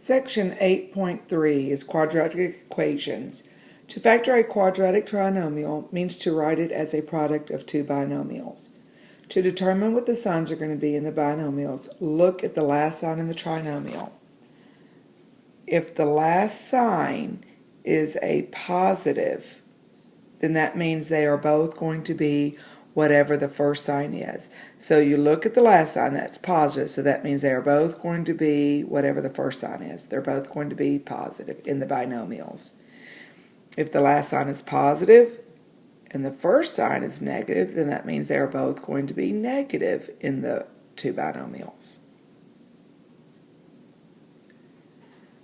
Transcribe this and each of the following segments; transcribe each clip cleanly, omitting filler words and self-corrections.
Section 8.3 is quadratic equations. To factor a quadratic trinomial means to write it as a product of two binomials. To determine what the signs are going to be in the binomials, look at the last sign in the trinomial. If the last sign is a positive, then that means they are both going to be whatever the first sign is. So you look at the last sign, that's positive, so that means they are both going to be whatever the first sign is. They're both going to be positive in the binomials. If the last sign is positive and the first sign is negative, then that means they are both going to be negative in the two binomials.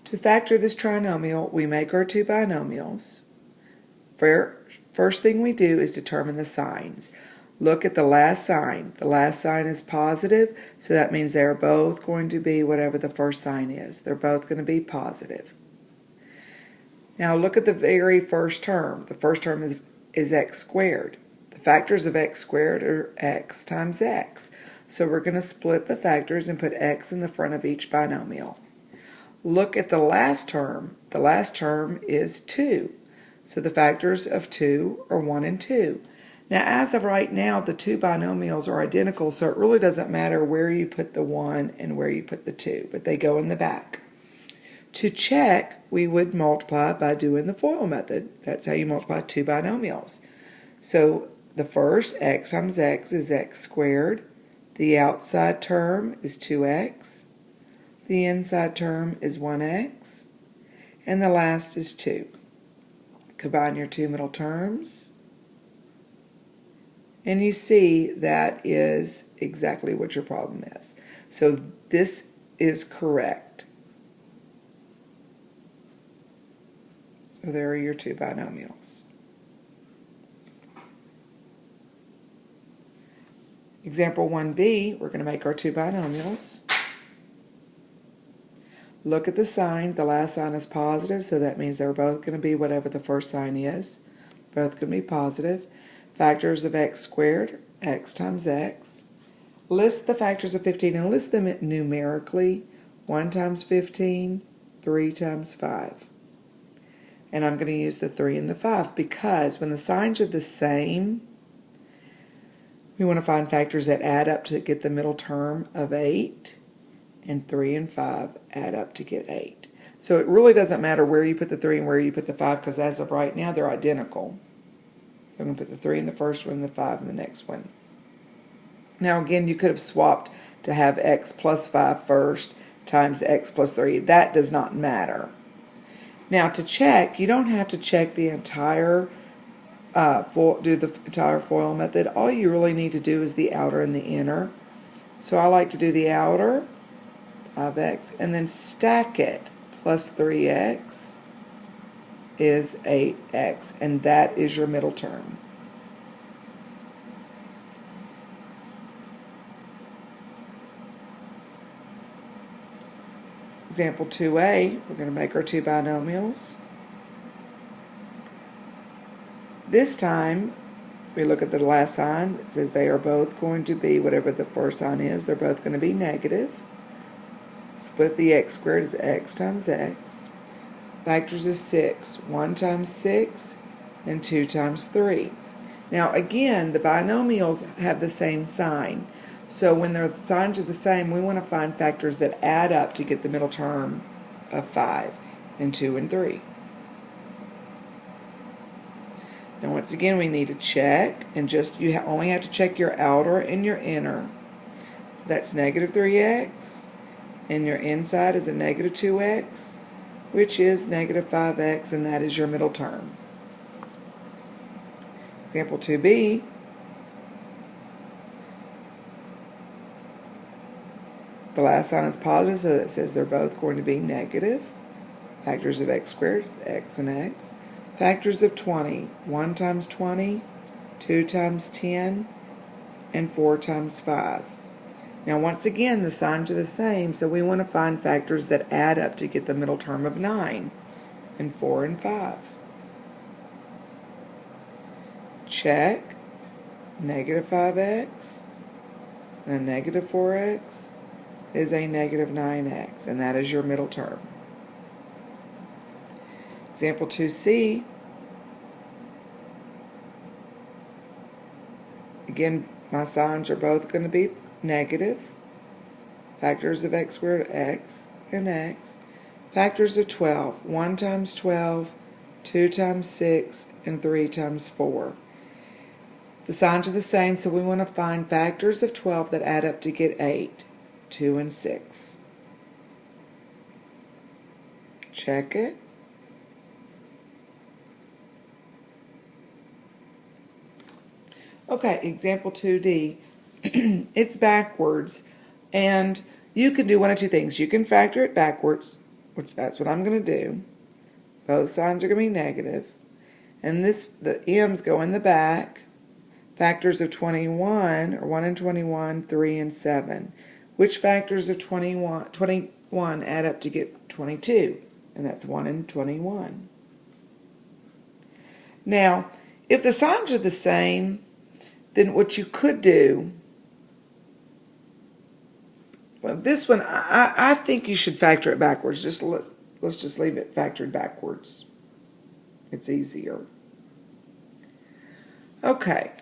To factor this trinomial, we make our two binomials. First thing we do is determine the signs. Look at the last sign. The last sign is positive, so that means they are both going to be whatever the first sign is. They're both going to be positive. Now look at the very first term. The first term is x squared. The factors of x squared are x times x. So we're going to split the factors and put x in the front of each binomial. Look at the last term. The last term is 2. So the factors of 2 are 1 and 2. Now as of right now, the two binomials are identical, so it really doesn't matter where you put the 1 and where you put the 2, but they go in the back. To check, we would multiply by doing the FOIL method. That's how you multiply two binomials. So the first, x times x, is x squared. The outside term is 2x. The inside term is 1x. And the last is 2. Combine your two middle terms. And you see that is exactly what your problem is. So this is correct. So there are your two binomials. Example 1b, we're going to make our two binomials. Look at the sign. The last sign is positive, so that means they're both going to be whatever the first sign is. Both going to be positive. Factors of x squared, x times x. List the factors of 15 and list them numerically. 1 times 15, 3 times 5. And I'm going to use the 3 and the 5 because when the signs are the same, we want to find factors that add up to get the middle term of 8, and 3 and 5 add up to get 8. So it really doesn't matter where you put the 3 and where you put the 5 because as of right now they're identical. So I'm going to put the 3 in the first one and the 5 in the next one. Now again, you could have swapped to have x plus 5 first times x plus 3. That does not matter. Now to check, you don't have to check the entire do the entire FOIL method. All you really need to do is the outer and the inner. So I like to do the outer, 5x, and then stack it. Plus 3x is 8x, and that is your middle term. Example 2a, we're going to make our two binomials. This time, we look at the last sign. It says they are both going to be whatever the first sign is. They're both going to be negative. Split the x squared is x times x. Factors is 6. 1 times 6 and 2 times 3. Now again, the binomials have the same sign. So when their signs are the same, we want to find factors that add up to get the middle term of 5 and 2 and 3. Now once again, we need to check, and you only have to check your outer and your inner. So that's negative 3x, and your inside is a negative 2x, which is negative 5x, and that is your middle term. Example 2b, the last sign is positive, so that says they're both going to be negative. Factors of x squared, x and x. Factors of 20, 1 times 20, 2 times 10, and 4 times 5. Now once again, the signs are the same, so we want to find factors that add up to get the middle term of 9, and 4 and 5. Check. Negative 5x and a negative 4x is a negative 9x, and that is your middle term. Example 2C. Again, my signs are both going to be negative. Factors of x squared, x and x. Factors of 12, 1 times 12, 2 times 6, and 3 times 4. The signs are the same, so we want to find factors of 12 that add up to get 8, 2, and 6. Check it. Okay, example 2D. It's backwards, and you can do one of two things. You can factor it backwards, which that's what I'm going to do. Both signs are going to be negative. And the m's go in the back. Factors of 21 are 1 and 21, 3 and 7. Which factors of 21 add up to get 22? And that's 1 and 21. Now, if the signs are the same, then what you could do, well, this one, I think you should factor it backwards. Let's just leave it factored backwards. It's easier. Okay.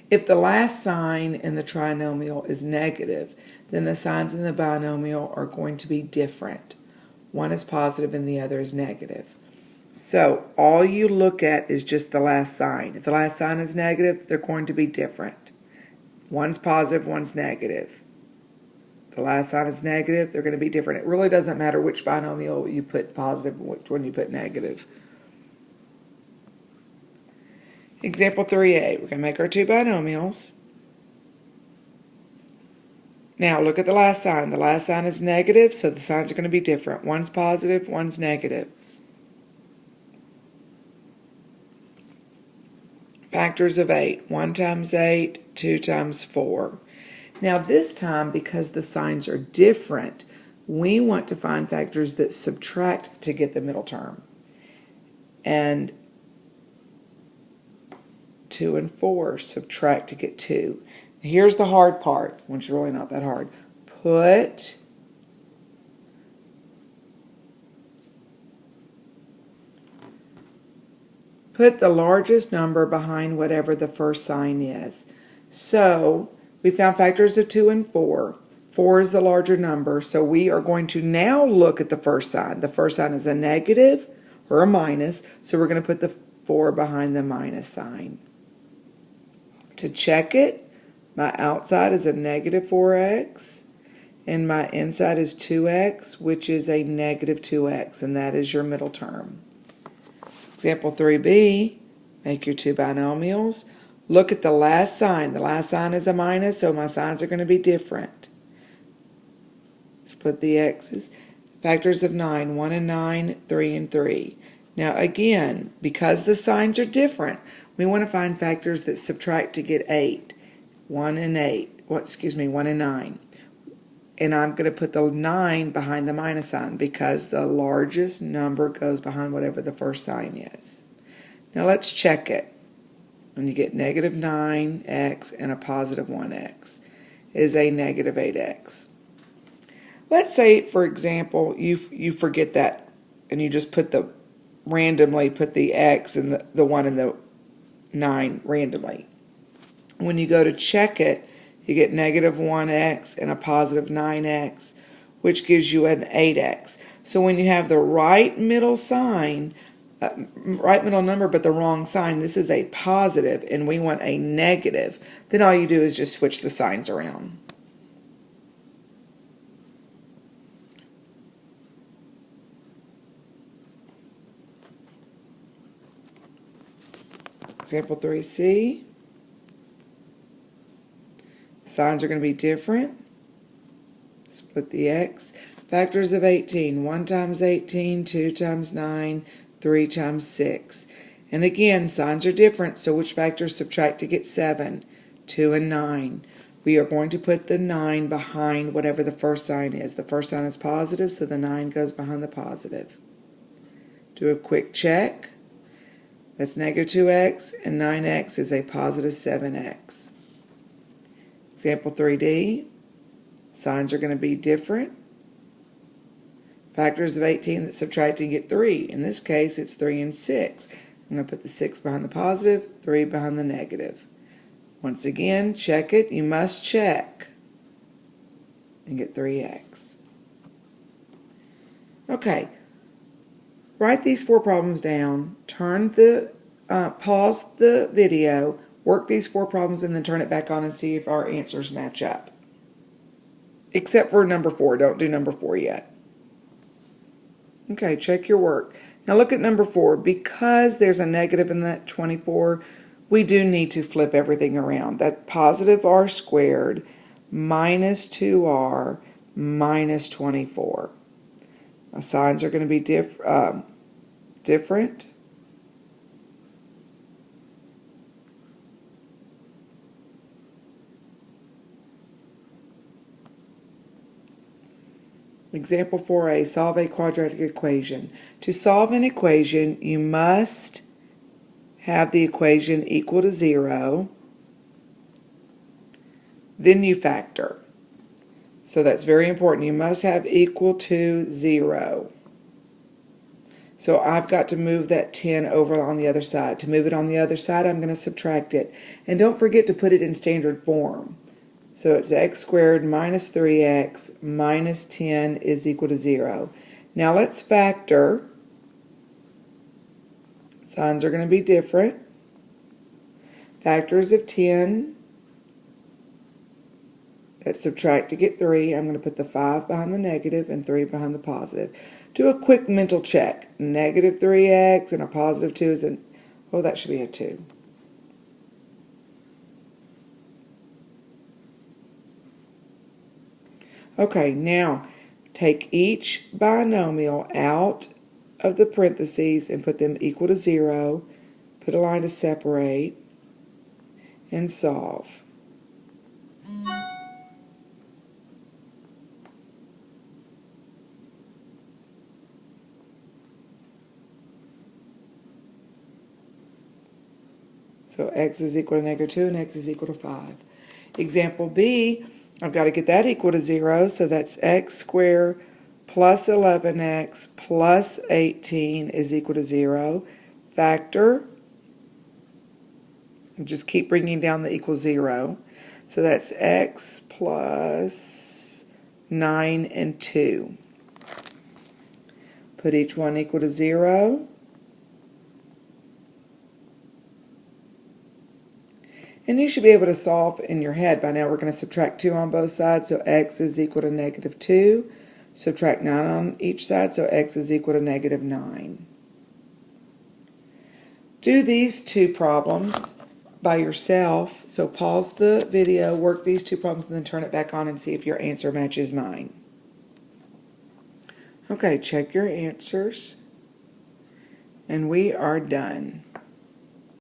If the last sign in the trinomial is negative, then the signs in the binomial are going to be different. One is positive and the other is negative. So all you look at is just the last sign. If the last sign is negative, they're going to be different. One's positive, one's negative. If the last sign is negative, they're going to be different. It really doesn't matter which binomial you put positive and which one you put negative. Example 3a, we're going to make our two binomials. Now look at the last sign. The last sign is negative, so the signs are going to be different. One's positive, one's negative. Factors of 8. 1 times 8, 2 times 4. Now this time, because the signs are different, we want to find factors that subtract to get the middle term. And 2 and 4 subtract to get 2. Here's the hard part, which is really not that hard. Put the largest number behind whatever the first sign is. So we found factors of 2 and 4. 4 is the larger number, so we are going to now look at the first sign. The first sign is a negative or a minus, so we're going to put the 4 behind the minus sign. To check it, my outside is a negative 4x, and my inside is 2x, which is a negative 2x, and that is your middle term. Example 3b, make your two binomials. Look at the last sign. The last sign is a minus, so my signs are going to be different. Let's put the x's. Factors of 9, 1 and 9, 3 and 3. Now again, because the signs are different, we want to find factors that subtract to get 8. 1 and 9. And I'm going to put the 9 behind the minus sign because the largest number goes behind whatever the first sign is. Now let's check it. When you get negative 9x and a positive 1x is a negative 8x. Let's say, for example, you forget that and you just randomly put the x and the 1 and the 9 randomly. When you go to check it, you get negative 1x and a positive 9x, which gives you an 8x. So when you have the right middle sign, right middle number but the wrong sign, this is a positive and we want a negative, then all you do is just switch the signs around. Example 3c. Signs are going to be different. Split the x. Factors of 18. 1 times 18, 2 times 9, 3 times 6. And again, signs are different, so which factors subtract to get 7? 2 and 9. We are going to put the 9 behind whatever the first sign is. The first sign is positive, so the 9 goes behind the positive. Do a quick check. That's negative 2x, and 9x is a positive 7x. Example 3D, signs are going to be different. Factors of 18 that subtract and get 3. In this case, it's 3 and 6. I'm going to put the 6 behind the positive, 3 behind the negative. Once again, check it. You must check and get 3x. Okay, write these 4 problems down, pause the video, work these 4 problems, and then turn it back on and see if our answers match up. Except for number 4. Don't do number 4 yet. Okay, check your work. Now look at number 4. Because there's a negative in that 24, we do need to flip everything around. That positive r squared minus 2r minus 24. Now, signs are going to be different. Example 4a, solve a quadratic equation. To solve an equation, you must have the equation equal to 0. Then you factor. So that's very important. You must have equal to 0. So I've got to move that 10 over on the other side. To move it on the other side, I'm going to subtract it. And don't forget to put it in standard form. So it's x squared minus 3x minus 10 is equal to 0. Now let's factor. Signs are going to be different. Factors of 10. Let's subtract to get 3. I'm going to put the 5 behind the negative and 3 behind the positive. Do a quick mental check. Negative 3x and a positive 2 is an... Oh, that should be a 2. Okay, now take each binomial out of the parentheses and put them equal to 0. Put a line to separate and solve. So x is equal to negative 2 and x is equal to 5. Example B, I've got to get that equal to 0, so that's x squared plus 11x plus 18 is equal to 0. Factor, just keep bringing down the equal 0. So that's x plus 9 and 2. Put each one equal to 0. And you should be able to solve in your head by now. We're going to subtract 2 on both sides, so x is equal to negative 2. Subtract 9 on each side, so x is equal to negative 9. Do these 2 problems by yourself. So pause the video, work these 2 problems, and then turn it back on and see if your answer matches mine. Okay, check your answers. And we are done.